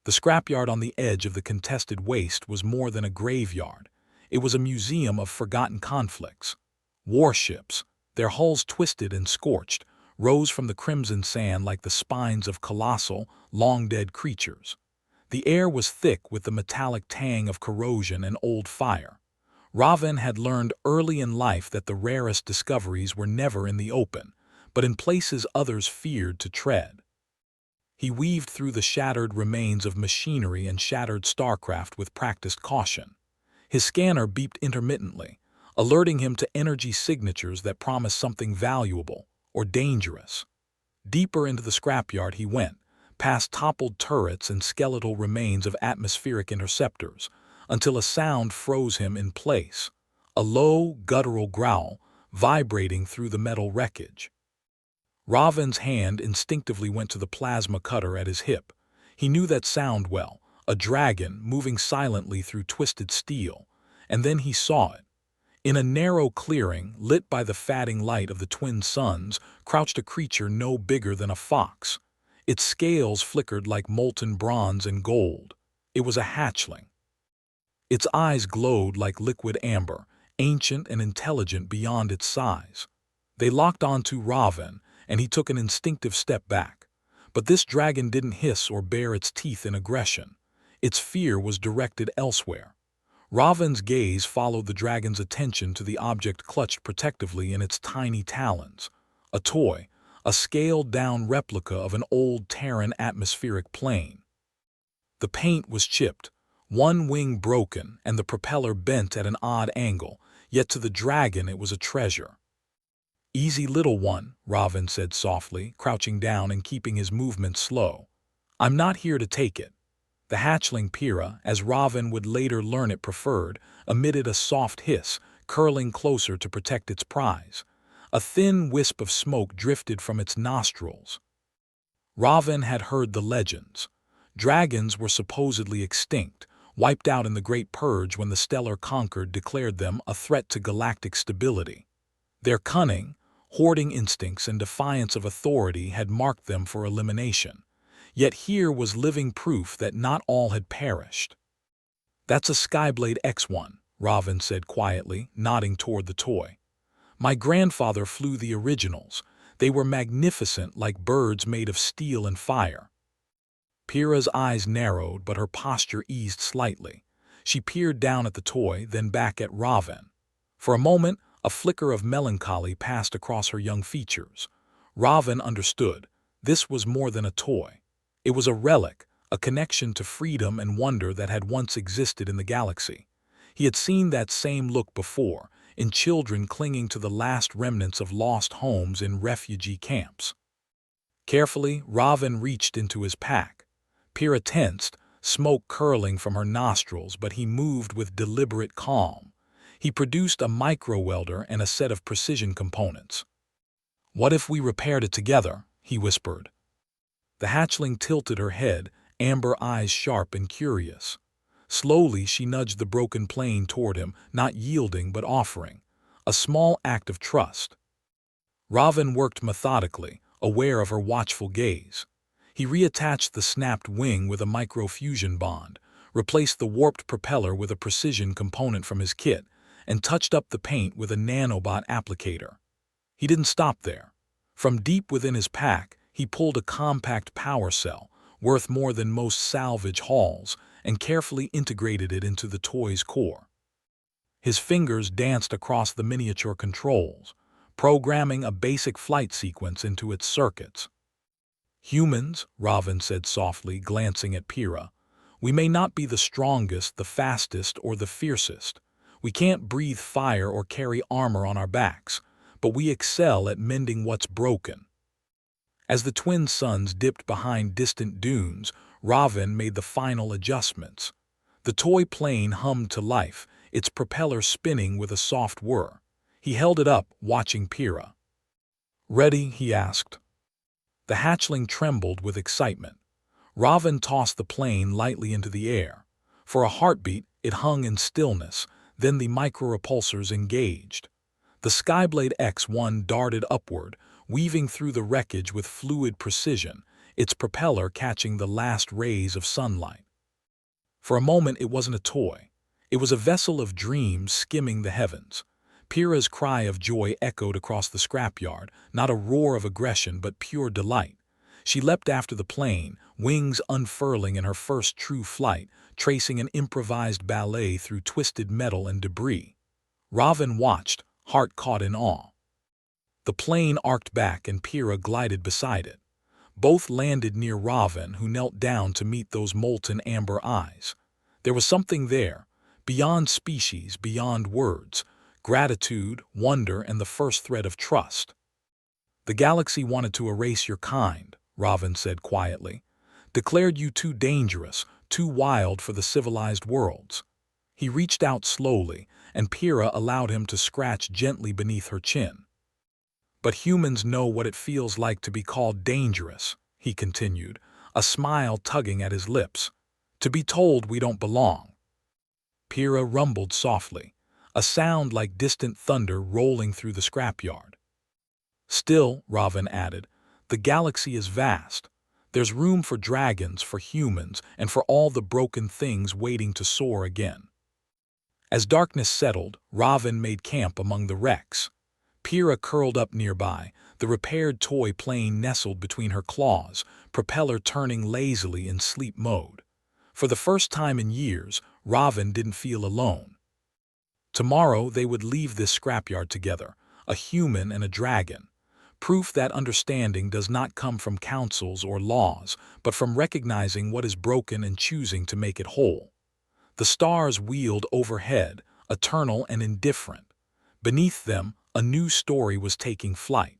The scrapyard on the edge of the contested waste was more than a graveyard. It was a museum of forgotten conflicts. Warships, their hulls twisted and scorched, rose from the crimson sand like the spines of colossal, long-dead creatures. The air was thick with the metallic tang of corrosion and old fire. Raven had learned early in life that the rarest discoveries were never in the open, but in places others feared to tread. He weaved through the shattered remains of machinery and shattered starcraft with practiced caution. His scanner beeped intermittently, alerting him to energy signatures that promised something valuable or dangerous. Deeper into the scrapyard he went, past toppled turrets and skeletal remains of atmospheric interceptors, until a sound froze him in place, a low, guttural growl vibrating through the metal wreckage. Raven's hand instinctively went to the plasma cutter at his hip. He knew that sound well, a dragon moving silently through twisted steel, and then he saw it. In a narrow clearing, lit by the fading light of the twin suns, crouched a creature no bigger than a fox. Its scales flickered like molten bronze and gold. It was a hatchling. Its eyes glowed like liquid amber, ancient and intelligent beyond its size. They locked onto Raven, and he took an instinctive step back. But this dragon didn't hiss or bare its teeth in aggression. Its fear was directed elsewhere. Raven's gaze followed the dragon's attention to the object clutched protectively in its tiny talons. A toy, a scaled-down replica of an old Terran atmospheric plane. The paint was chipped, one wing broken and the propeller bent at an odd angle, yet to the dragon it was a treasure. "Easy, little one," Raven said softly, crouching down and keeping his movements slow. "I'm not here to take it." The hatchling Pyrrha, as Raven would later learn it preferred, emitted a soft hiss, curling closer to protect its prize. A thin wisp of smoke drifted from its nostrils. Raven had heard the legends. Dragons were supposedly extinct, wiped out in the Great Purge when the Stellar Concord declared them a threat to galactic stability. Their cunning, hoarding instincts and defiance of authority had marked them for elimination. Yet here was living proof that not all had perished. "That's a Skyblade X1, Raven said quietly, nodding toward the toy. "My grandfather flew the originals. They were magnificent like birds made of steel and fire." Pyrrha's eyes narrowed, but her posture eased slightly. She peered down at the toy, then back at Raven. For a moment, a flicker of melancholy passed across her young features. Raven understood. This was more than a toy. It was a relic, a connection to freedom and wonder that had once existed in the galaxy. He had seen that same look before, in children clinging to the last remnants of lost homes in refugee camps. Carefully, Raven reached into his pack. Pyrrha tensed, smoke curling from her nostrils, but he moved with deliberate calm. He produced a micro-welder and a set of precision components. "What if we repaired it together?" he whispered. The hatchling tilted her head, amber eyes sharp and curious. Slowly she nudged the broken plane toward him, not yielding but offering. A small act of trust. Raven worked methodically, aware of her watchful gaze. He reattached the snapped wing with a microfusion bond, replaced the warped propeller with a precision component from his kit, and touched up the paint with a nanobot applicator. He didn't stop there. From deep within his pack, he pulled a compact power cell, worth more than most salvage hauls, and carefully integrated it into the toy's core. His fingers danced across the miniature controls, programming a basic flight sequence into its circuits. "Humans," Raven said softly, glancing at Pyrrha, "we may not be the strongest, the fastest, or the fiercest. We can't breathe fire or carry armor on our backs, but we excel at mending what's broken." As the twin suns dipped behind distant dunes, Raven made the final adjustments. The toy plane hummed to life, its propeller spinning with a soft whir. He held it up, watching Pyrrha. "Ready?" he asked. The hatchling trembled with excitement. Raven tossed the plane lightly into the air. For a heartbeat, it hung in stillness, then the micro-repulsors engaged. The Skyblade X1 darted upward, weaving through the wreckage with fluid precision, its propeller catching the last rays of sunlight. For a moment it wasn't a toy. It was a vessel of dreams skimming the heavens. Pyrrha's cry of joy echoed across the scrapyard, not a roar of aggression but pure delight. She leapt after the plane, wings unfurling in her first true flight, tracing an improvised ballet through twisted metal and debris. Raven watched, heart caught in awe. The plane arced back and Pyrrha glided beside it. Both landed near Raven, who knelt down to meet those molten amber eyes. There was something there, beyond species, beyond words, gratitude, wonder, and the first thread of trust. "The galaxy wanted to erase your kind," Raven said quietly. "Declared you too dangerous, too wild for the civilized worlds." He reached out slowly, and Pyrrha allowed him to scratch gently beneath her chin. "But humans know what it feels like to be called dangerous," he continued, a smile tugging at his lips. "To be told we don't belong." Pyrrha rumbled softly, a sound like distant thunder rolling through the scrapyard. "Still," Raven added, "the galaxy is vast. There's room for dragons, for humans, and for all the broken things waiting to soar again." As darkness settled, Raven made camp among the wrecks. Pyrrha curled up nearby, the repaired toy plane nestled between her claws, propeller turning lazily in sleep mode. For the first time in years, Raven didn't feel alone. Tomorrow they would leave this scrapyard together, a human and a dragon. Proof that understanding does not come from councils or laws, but from recognizing what is broken and choosing to make it whole. The stars wheeled overhead, eternal and indifferent. Beneath them, a new story was taking flight.